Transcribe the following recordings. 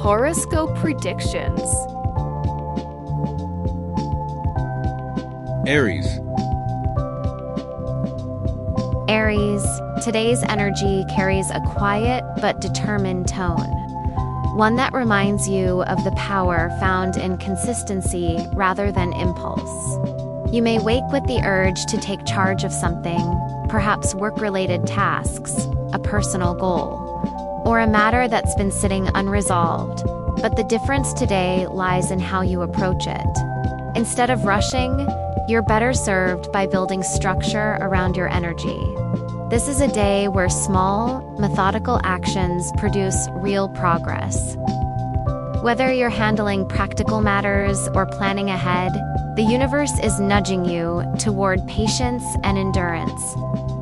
Horoscope predictions. Aries. Aries, today's energy carries a quiet but determined tone, one that reminds you of the power found in consistency rather than impulse. You may wake with the urge to take charge of something, perhaps work-related tasks, a personal goal, or a matter that's been sitting unresolved, but the difference today lies in how you approach it. Instead of rushing, you're better served by building structure around your energy. This is a day where small, methodical actions produce real progress. Whether you're handling practical matters or planning ahead, the universe is nudging you toward patience and endurance.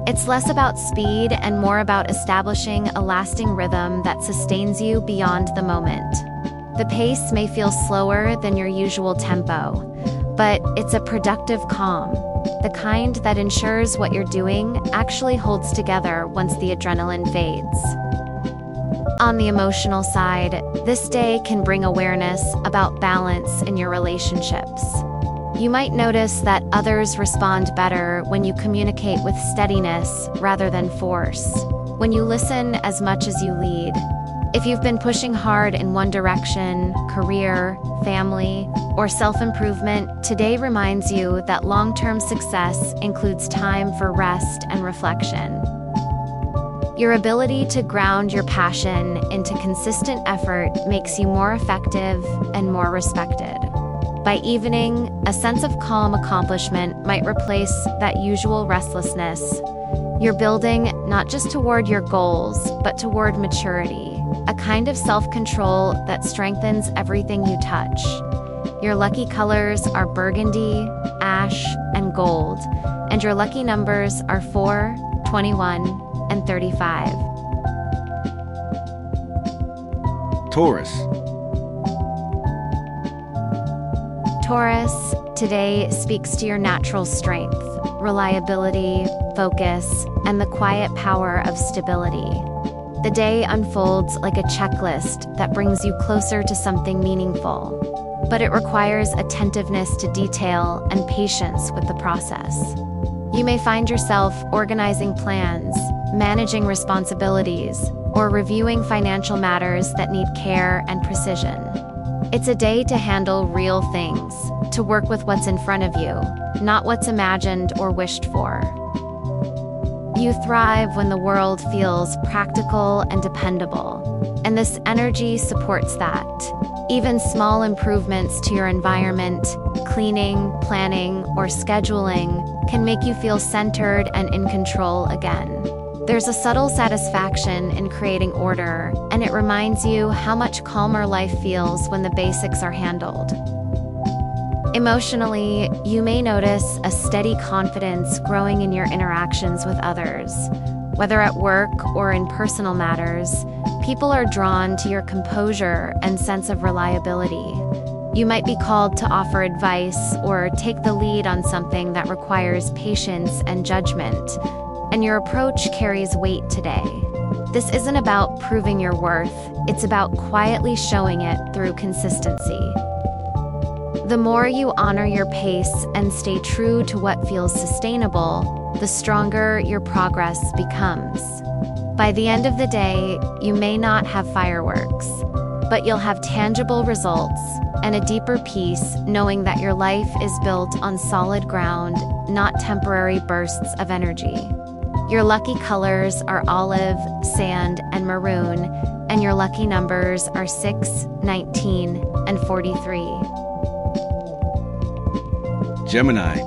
It's less about speed and more about establishing a lasting rhythm that sustains you beyond the moment. The pace may feel slower than your usual tempo, but it's a productive calm, the kind that ensures what you're doing actually holds together once the adrenaline fades. On the emotional side, this day can bring awareness about balance in your relationships. You might notice that others respond better when you communicate with steadiness rather than force, when you listen as much as you lead. If you've been pushing hard in one direction, career, family, or self-improvement, today reminds you that long-term success includes time for rest and reflection. Your ability to ground your passion into consistent effort makes you more effective and more respected. By evening, a sense of calm accomplishment might replace that usual restlessness. You're building not just toward your goals, but toward maturity, a kind of self-control that strengthens everything you touch. Your lucky colors are burgundy, ash, and gold, and your lucky numbers are 4, 21, and 35. Taurus. Taurus, today speaks to your natural strength, reliability, focus, and the quiet power of stability. The day unfolds like a checklist that brings you closer to something meaningful, but it requires attentiveness to detail and patience with the process. You may find yourself organizing plans, managing responsibilities, or reviewing financial matters that need care and precision. It's a day to handle real things, to work with what's in front of you, not what's imagined or wished for. You thrive when the world feels practical and dependable, and this energy supports that. Even small improvements to your environment, cleaning, planning, or scheduling, can make you feel centered and in control again. There's a subtle satisfaction in creating order, and it reminds you how much calmer life feels when the basics are handled. Emotionally, you may notice a steady confidence growing in your interactions with others. Whether at work or in personal matters, people are drawn to your composure and sense of reliability. You might be called to offer advice or take the lead on something that requires patience and judgment, and your approach carries weight today. This isn't about proving your worth, it's about quietly showing it through consistency. The more you honor your pace and stay true to what feels sustainable, the stronger your progress becomes. By the end of the day, you may not have fireworks, but you'll have tangible results and a deeper peace knowing that your life is built on solid ground, not temporary bursts of energy. Your lucky colors are olive, sand, and maroon, and your lucky numbers are 6, 19, and 43. Gemini.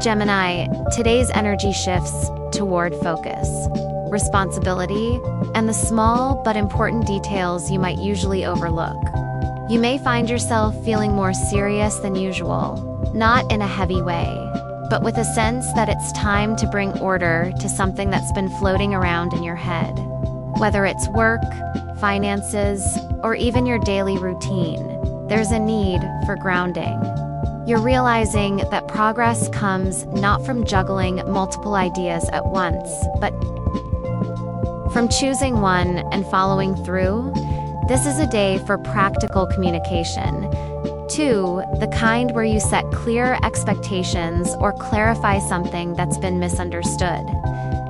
Gemini, today's energy shifts toward focus, responsibility, and the small but important details you might usually overlook. You may find yourself feeling more serious than usual, not in a heavy way, but with a sense that it's time to bring order to something that's been floating around in your head. Whether it's work, finances, or even your daily routine, there's a need for grounding. You're realizing that progress comes not from juggling multiple ideas at once, but From choosing one and following through, this is a day for practical communication. 2, the kind where you set clear expectations or clarify something that's been misunderstood.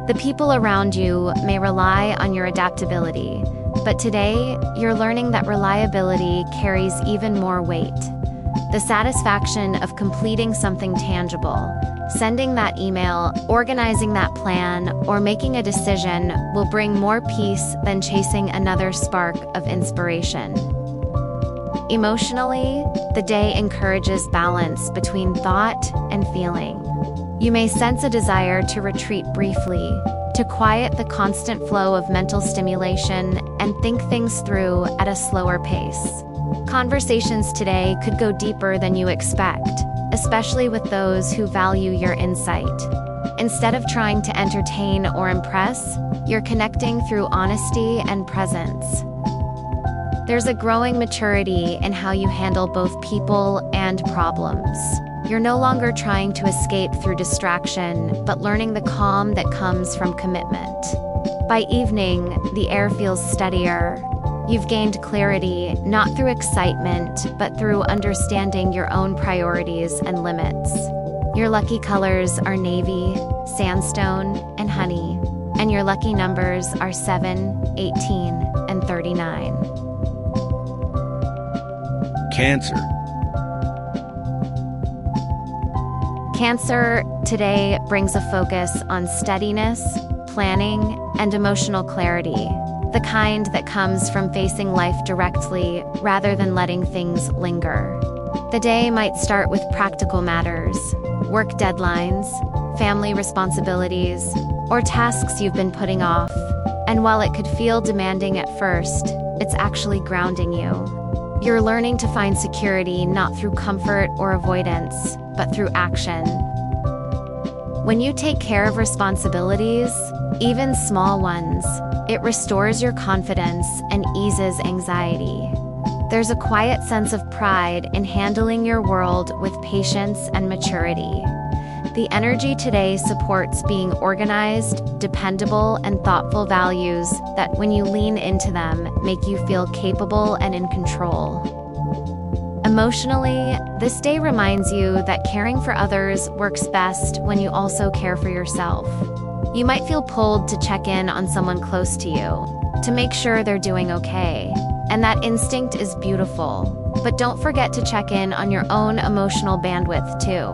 The people around you may rely on your adaptability, but today you're learning that reliability carries even more weight. The satisfaction of completing something tangible, sending that email, organizing that plan, or making a decision will bring more peace than chasing another spark of inspiration. Emotionally, the day encourages balance between thought and feeling. You may sense a desire to retreat briefly, to quiet the constant flow of mental stimulation and think things through at a slower pace. Conversations today could go deeper than you expect, especially with those who value your insight. Instead of trying to entertain or impress, you're connecting through honesty and presence. There's a growing maturity in how you handle both people and problems. You're no longer trying to escape through distraction, but learning the calm that comes from commitment. By evening, the air feels steadier. You've gained clarity, not through excitement, but through understanding your own priorities and limits. Your lucky colors are navy, sandstone, and honey, and your lucky numbers are 7, 18, and 39. Cancer. Cancer today brings a focus on steadiness, planning, and emotional clarity, the kind that comes from facing life directly rather than letting things linger. The day might start with practical matters, work deadlines, family responsibilities, or tasks you've been putting off. And while it could feel demanding at first, it's actually grounding you. You're learning to find security not through comfort or avoidance, but through action. When you take care of responsibilities, even small ones, it restores your confidence and eases anxiety. There's a quiet sense of pride in handling your world with patience and maturity. The energy today supports being organized, dependable, and thoughtful values that, when you lean into them, make you feel capable and in control. Emotionally, this day reminds you that caring for others works best when you also care for yourself. You might feel pulled to check in on someone close to you, to make sure they're doing okay. And that instinct is beautiful. But don't forget to check in on your own emotional bandwidth too.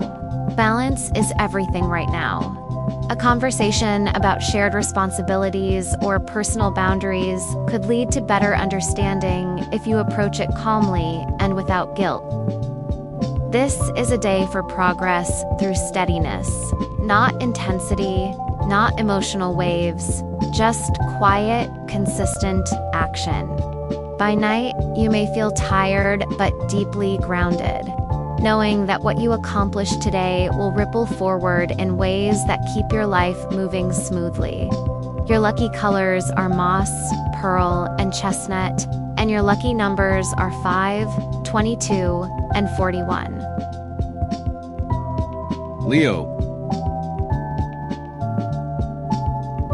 Balance is everything right now. A conversation about shared responsibilities or personal boundaries could lead to better understanding if you approach it calmly and without guilt. This is a day for progress through steadiness, not intensity, not emotional waves, just quiet, consistent action. By night, you may feel tired but deeply grounded, knowing that what you accomplish today will ripple forward in ways that keep your life moving smoothly. Your lucky colors are moss, pearl, and chestnut, and your lucky numbers are 5, 22, and 41. Leo.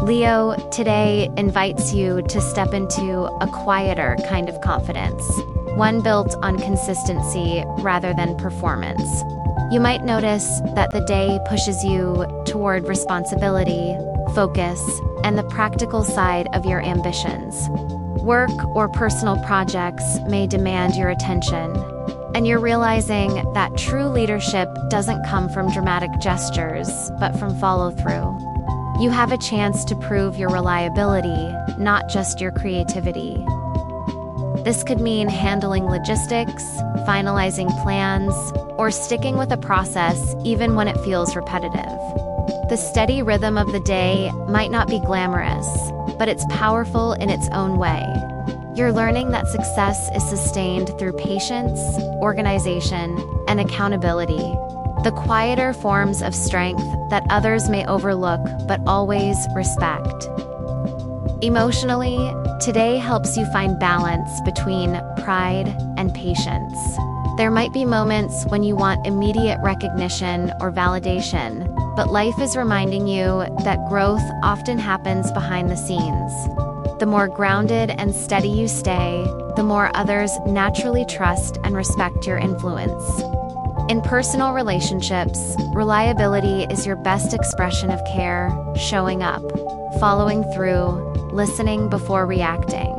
Leo today invites you to step into a quieter kind of confidence, one built on consistency rather than performance. You might notice that the day pushes you toward responsibility, focus, and the practical side of your ambitions. Work or personal projects may demand your attention, and you're realizing that true leadership doesn't come from dramatic gestures, but from follow-through. You have a chance to prove your reliability, not just your creativity. This could mean handling logistics, finalizing plans, or sticking with a process even when it feels repetitive. The steady rhythm of the day might not be glamorous, but it's powerful in its own way. You're learning that success is sustained through patience, organization, and accountability. The quieter forms of strength that others may overlook but always respect. Emotionally, today helps you find balance between pride and patience. There might be moments when you want immediate recognition or validation, but life is reminding you that growth often happens behind the scenes. The more grounded and steady you stay, the more others naturally trust and respect your influence. In personal relationships, reliability is your best expression of care, showing up, following through, listening before reacting.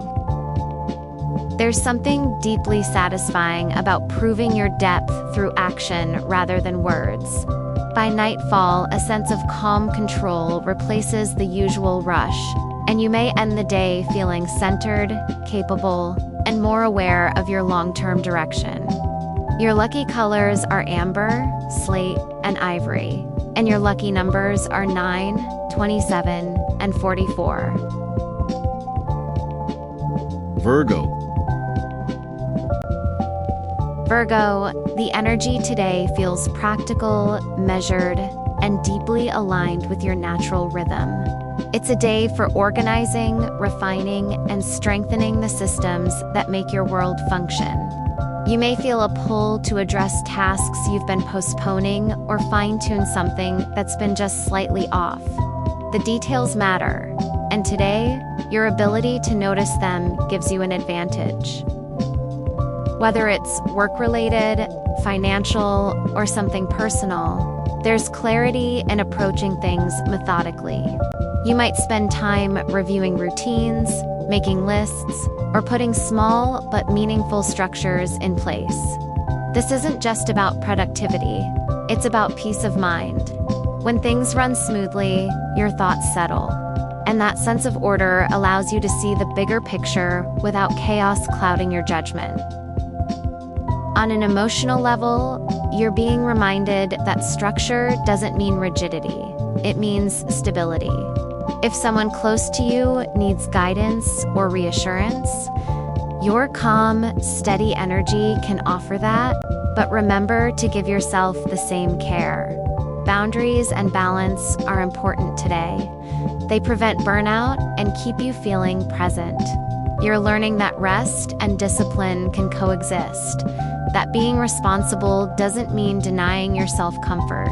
There's something deeply satisfying about proving your depth through action rather than words. By nightfall, a sense of calm control replaces the usual rush, and you may end the day feeling centered, capable, and more aware of your long-term direction. Your lucky colors are amber, slate, and ivory, and your lucky numbers are 9, 27, and 44. Virgo. Virgo, the energy today feels practical, measured, and deeply aligned with your natural rhythm. It's a day for organizing, refining, and strengthening the systems that make your world function. You may feel a pull to address tasks you've been postponing or fine-tune something that's been just slightly off. The details matter, and today, your ability to notice them gives you an advantage. Whether it's work-related, financial, or something personal, there's clarity in approaching things methodically. You might spend time reviewing routines, making lists, or putting small but meaningful structures in place. This isn't just about productivity, it's about peace of mind. When things run smoothly, your thoughts settle, and that sense of order allows you to see the bigger picture without chaos clouding your judgment. On an emotional level, you're being reminded that structure doesn't mean rigidity, it means stability. If someone close to you needs guidance or reassurance, your calm, steady energy can offer that, but remember to give yourself the same care. Boundaries and balance are important today. They prevent burnout and keep you feeling present. You're learning that rest and discipline can coexist, that being responsible doesn't mean denying yourself comfort.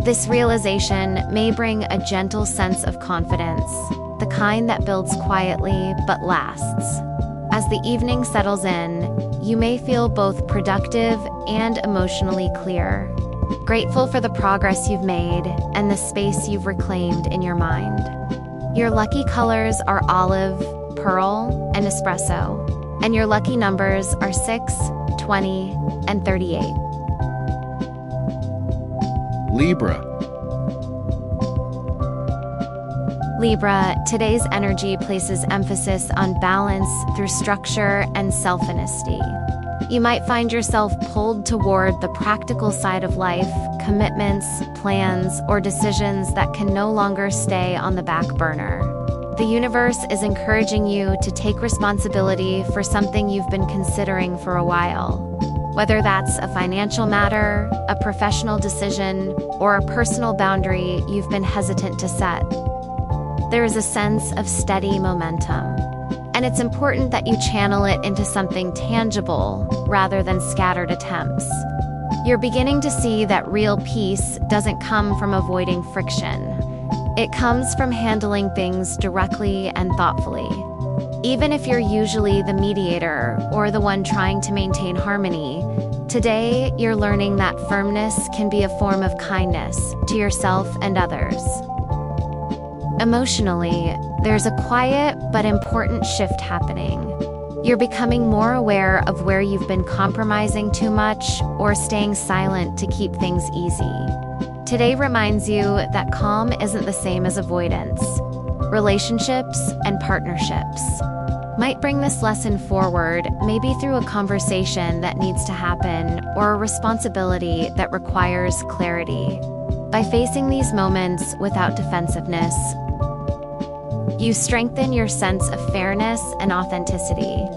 This realization may bring a gentle sense of confidence, the kind that builds quietly but lasts. As the evening settles in, you may feel both productive and emotionally clear, grateful for the progress you've made and the space you've reclaimed in your mind. Your lucky colors are olive, pearl, and espresso, and your lucky numbers are 6, 20, and 38. Libra. Libra, today's energy places emphasis on balance through structure and self-honesty. You might find yourself pulled toward the practical side of life, commitments, plans, or decisions that can no longer stay on the back burner. The universe is encouraging you to take responsibility for something you've been considering for a while. Whether that's a financial matter, a professional decision, or a personal boundary you've been hesitant to set. There is a sense of steady momentum, and it's important that you channel it into something tangible rather than scattered attempts. You're beginning to see that real peace doesn't come from avoiding friction. It comes from handling things directly and thoughtfully. Even if you're usually the mediator or the one trying to maintain harmony, today you're learning that firmness can be a form of kindness to yourself and others. Emotionally, there's a quiet but important shift happening. You're becoming more aware of where you've been compromising too much or staying silent to keep things easy. Today reminds you that calm isn't the same as avoidance. Relationships and partnerships might bring this lesson forward, maybe through a conversation that needs to happen or a responsibility that requires clarity. By facing these moments without defensiveness, you strengthen your sense of fairness and authenticity.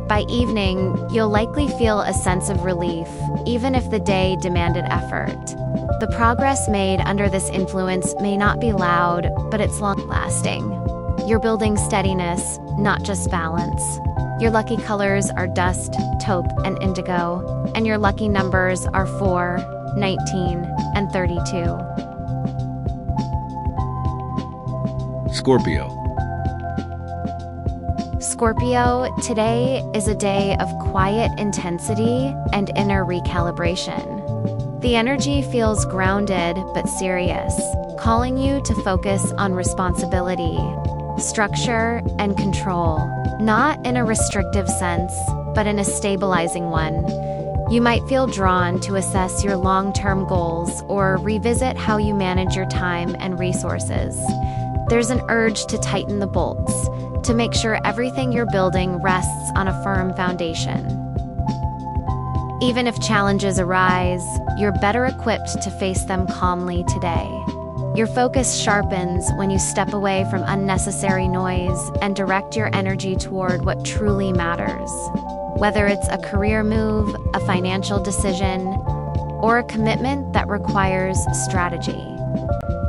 By evening, you'll likely feel a sense of relief, even if the day demanded effort. The progress made under this influence may not be loud, but it's long-lasting. You're building steadiness, not just balance. Your lucky colors are dust, taupe, and indigo, and your lucky numbers are 4, 19, and 32. Scorpio. Scorpio, today is a day of quiet intensity and inner recalibration. The energy feels grounded but serious, calling you to focus on responsibility, structure, and control, not in a restrictive sense, but in a stabilizing one. You might feel drawn to assess your long-term goals or revisit how you manage your time and resources. There's an urge to tighten the bolts, to make sure everything you're building rests on a firm foundation. Even if challenges arise, you're better equipped to face them calmly today. Your focus sharpens when you step away from unnecessary noise and direct your energy toward what truly matters. Whether it's a career move, a financial decision, or a commitment that requires strategy.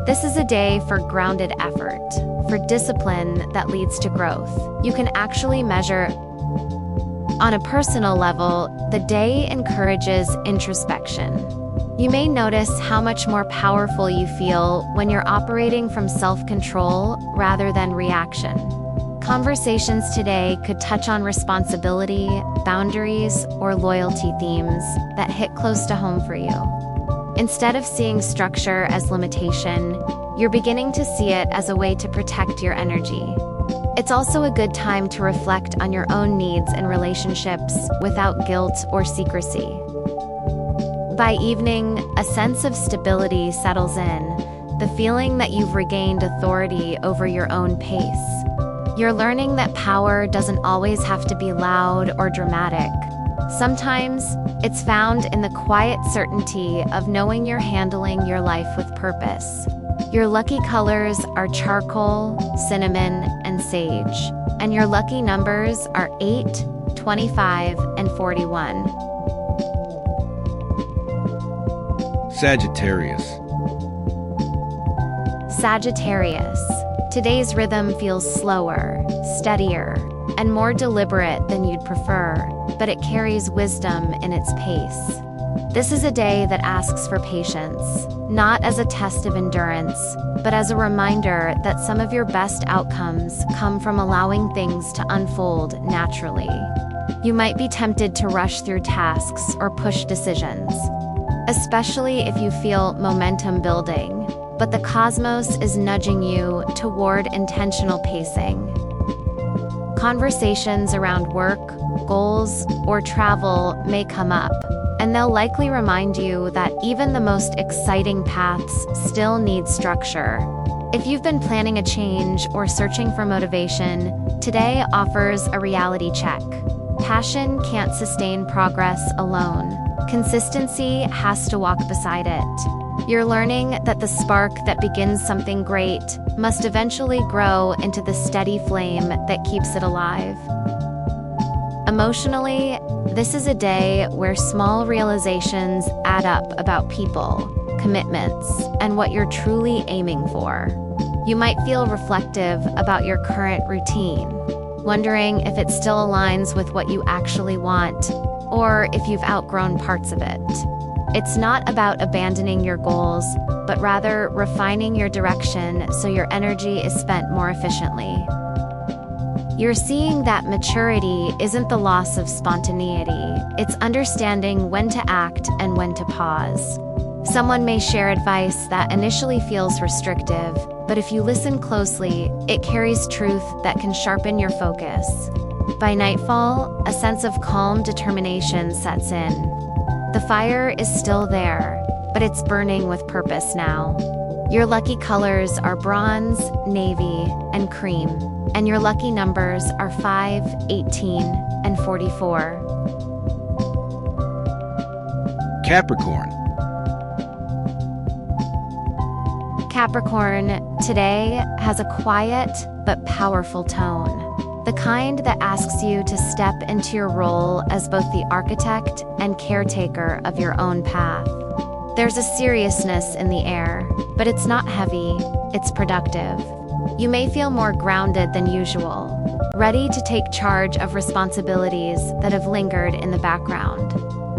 This is a day for grounded effort, for discipline that leads to growth. You can actually measure. On a personal level, the day encourages introspection. You may notice how much more powerful you feel when you're operating from self-control rather than reaction. Conversations today could touch on responsibility, boundaries, or loyalty themes that hit close to home for you. Instead of seeing structure as limitation, you're beginning to see it as a way to protect your energy. It's also a good time to reflect on your own needs and relationships without guilt or secrecy. By evening, a sense of stability settles in, the feeling that you've regained authority over your own pace. You're learning that power doesn't always have to be loud or dramatic. Sometimes, it's found in the quiet certainty of knowing you're handling your life with purpose. Your lucky colors are charcoal, cinnamon, and sage. And your lucky numbers are 8, 25, and 41. Sagittarius. Sagittarius. Today's rhythm feels slower, steadier, and more deliberate than you'd prefer, but it carries wisdom in its pace. This is a day that asks for patience, not as a test of endurance, but as a reminder that some of your best outcomes come from allowing things to unfold naturally. You might be tempted to rush through tasks or push decisions, especially if you feel momentum building, but the cosmos is nudging you toward intentional pacing. Conversations around work, goals, or travel may come up, and they'll likely remind you that even the most exciting paths still need structure. If you've been planning a change or searching for motivation, today offers a reality check. Passion can't sustain progress alone. Consistency has to walk beside it. You're learning that the spark that begins something great must eventually grow into the steady flame that keeps it alive. Emotionally, this is a day where small realizations add up about people, commitments, and what you're truly aiming for. You might feel reflective about your current routine, wondering if it still aligns with what you actually want, or if you've outgrown parts of it. It's not about abandoning your goals, but rather refining your direction so your energy is spent more efficiently. You're seeing that maturity isn't the loss of spontaneity, it's understanding when to act and when to pause. Someone may share advice that initially feels restrictive, but if you listen closely, it carries truth that can sharpen your focus. By nightfall, a sense of calm determination sets in. The fire is still there, but it's burning with purpose now. Your lucky colors are bronze, navy, and cream, and your lucky numbers are 5, 18, and 44. Capricorn. Capricorn, today has a quiet but powerful tone. The kind that asks you to step into your role as both the architect and caretaker of your own path. There's a seriousness in the air, but it's not heavy, it's productive. You may feel more grounded than usual, ready to take charge of responsibilities that have lingered in the background.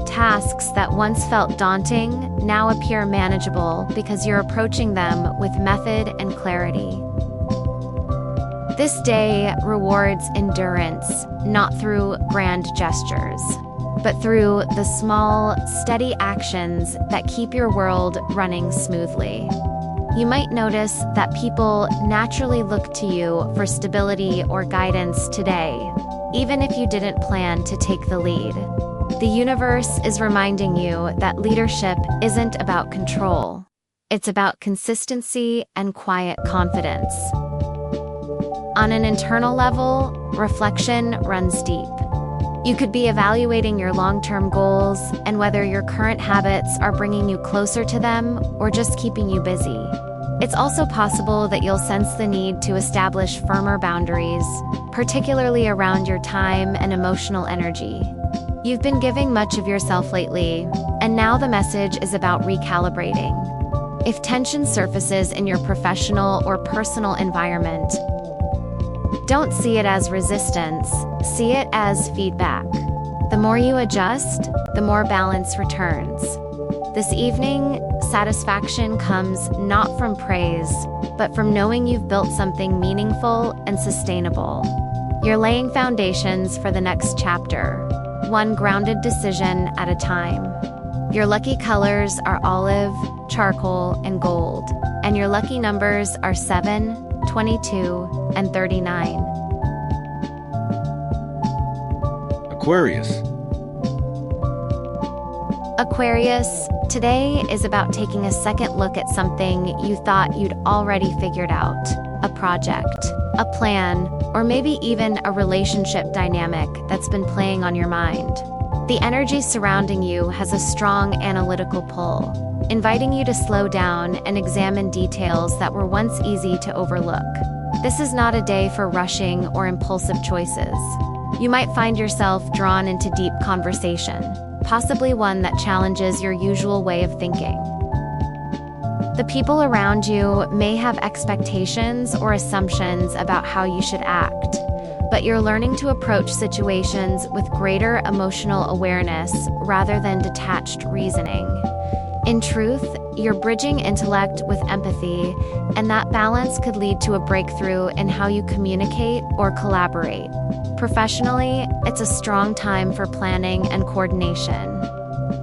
Tasks that once felt daunting now appear manageable because you're approaching them with method and clarity. This day rewards endurance, not through grand gestures, but through the small, steady actions that keep your world running smoothly. You might notice that people naturally look to you for stability or guidance today, even if you didn't plan to take the lead. The universe is reminding you that leadership isn't about control. It's about consistency and quiet confidence. On an internal level, reflection runs deep. You could be evaluating your long-term goals and whether your current habits are bringing you closer to them or just keeping you busy. It's also possible that you'll sense the need to establish firmer boundaries, particularly around your time and emotional energy. You've been giving much of yourself lately, and now the message is about recalibrating. If tension surfaces in your professional or personal environment, don't see it as resistance, see it as feedback. The more you adjust, the more balance returns. This evening, satisfaction comes not from praise, but from knowing you've built something meaningful and sustainable. You're laying foundations for the next chapter, one grounded decision at a time. Your lucky colors are olive, charcoal, and gold, and your lucky numbers are 7, 22, and 39. Aquarius. Aquarius, today is about taking a second look at something you thought you'd already figured out. A project, a plan, or maybe even a relationship dynamic that's been playing on your mind. The energy surrounding you has a strong analytical pull, inviting you to slow down and examine details that were once easy to overlook. This is not a day for rushing or impulsive choices. You might find yourself drawn into deep conversation, possibly one that challenges your usual way of thinking. The people around you may have expectations or assumptions about how you should act, but you're learning to approach situations with greater emotional awareness rather than detached reasoning. In truth, you're bridging intellect with empathy, and that balance could lead to a breakthrough in how you communicate or collaborate. Professionally, it's a strong time for planning and coordination.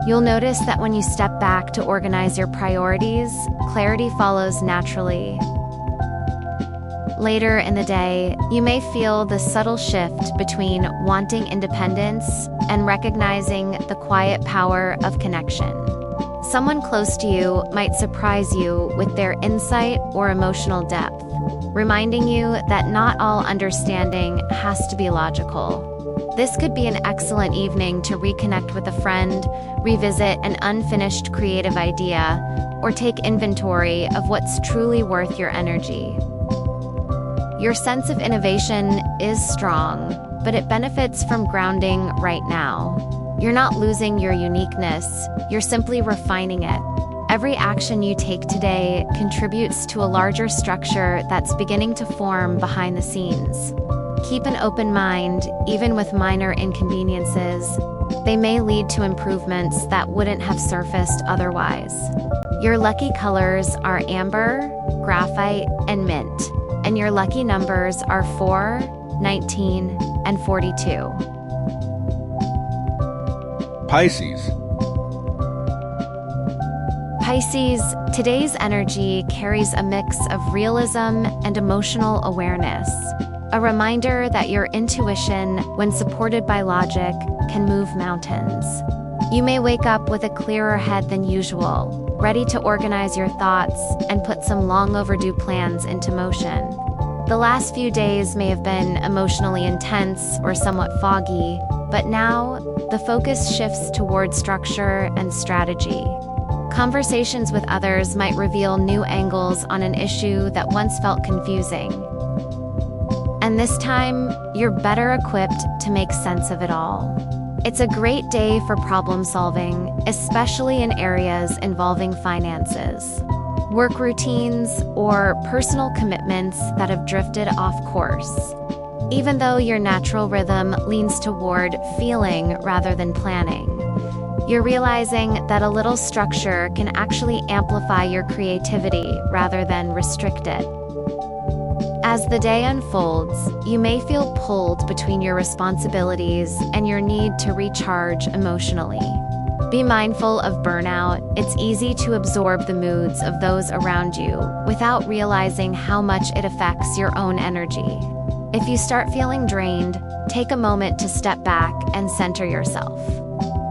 You'll notice that when you step back to organize your priorities, clarity follows naturally. Later in the day, you may feel the subtle shift between wanting independence and recognizing the quiet power of connection. Someone close to you might surprise you with their insight or emotional depth, reminding you that not all understanding has to be logical. This could be an excellent evening to reconnect with a friend, revisit an unfinished creative idea, or take inventory of what's truly worth your energy. Your sense of innovation is strong, but it benefits from grounding right now. You're not losing your uniqueness, you're simply refining it. Every action you take today contributes to a larger structure that's beginning to form behind the scenes. Keep an open mind, even with minor inconveniences. They may lead to improvements that wouldn't have surfaced otherwise. Your lucky colors are amber, graphite, and mint, and your lucky numbers are 4, 19, and 42. Pisces. Pisces, today's energy carries a mix of realism and emotional awareness. A reminder that your intuition, when supported by logic, can move mountains. You may wake up with a clearer head than usual, ready to organize your thoughts and put some long overdue plans into motion. The last few days may have been emotionally intense or somewhat foggy, but now the focus shifts toward structure and strategy. Conversations with others might reveal new angles on an issue that once felt confusing. And this time, you're better equipped to make sense of it all. It's a great day for problem solving, especially in areas involving finances, work routines, or personal commitments that have drifted off course. Even though your natural rhythm leans toward feeling rather than planning, you're realizing that a little structure can actually amplify your creativity rather than restrict it. As the day unfolds, you may feel pulled between your responsibilities and your need to recharge emotionally. Be mindful of burnout. It's easy to absorb the moods of those around you without realizing how much it affects your own energy. If you start feeling drained, take a moment to step back and center yourself.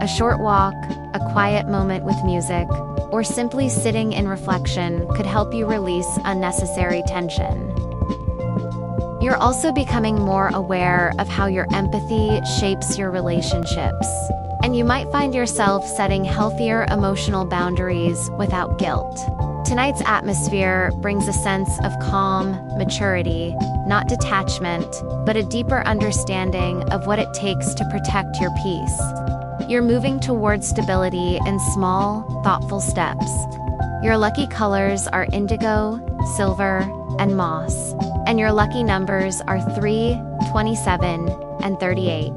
A short walk, a quiet moment with music, or simply sitting in reflection could help you release unnecessary tension. You're also becoming more aware of how your empathy shapes your relationships, and you might find yourself setting healthier emotional boundaries without guilt. Tonight's atmosphere brings a sense of calm, maturity, not detachment, but a deeper understanding of what it takes to protect your peace. You're moving towards stability in small, thoughtful steps. Your lucky colors are indigo, silver, and moss, and your lucky numbers are 3, 27, and 38.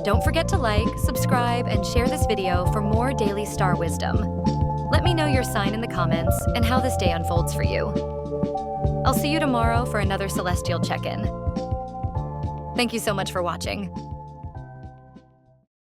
Don't forget to like, subscribe, and share this video for more daily star wisdom. Let me know your sign in the comments and how this day unfolds for you. I'll see you tomorrow for another celestial check-in. Thank you so much for watching.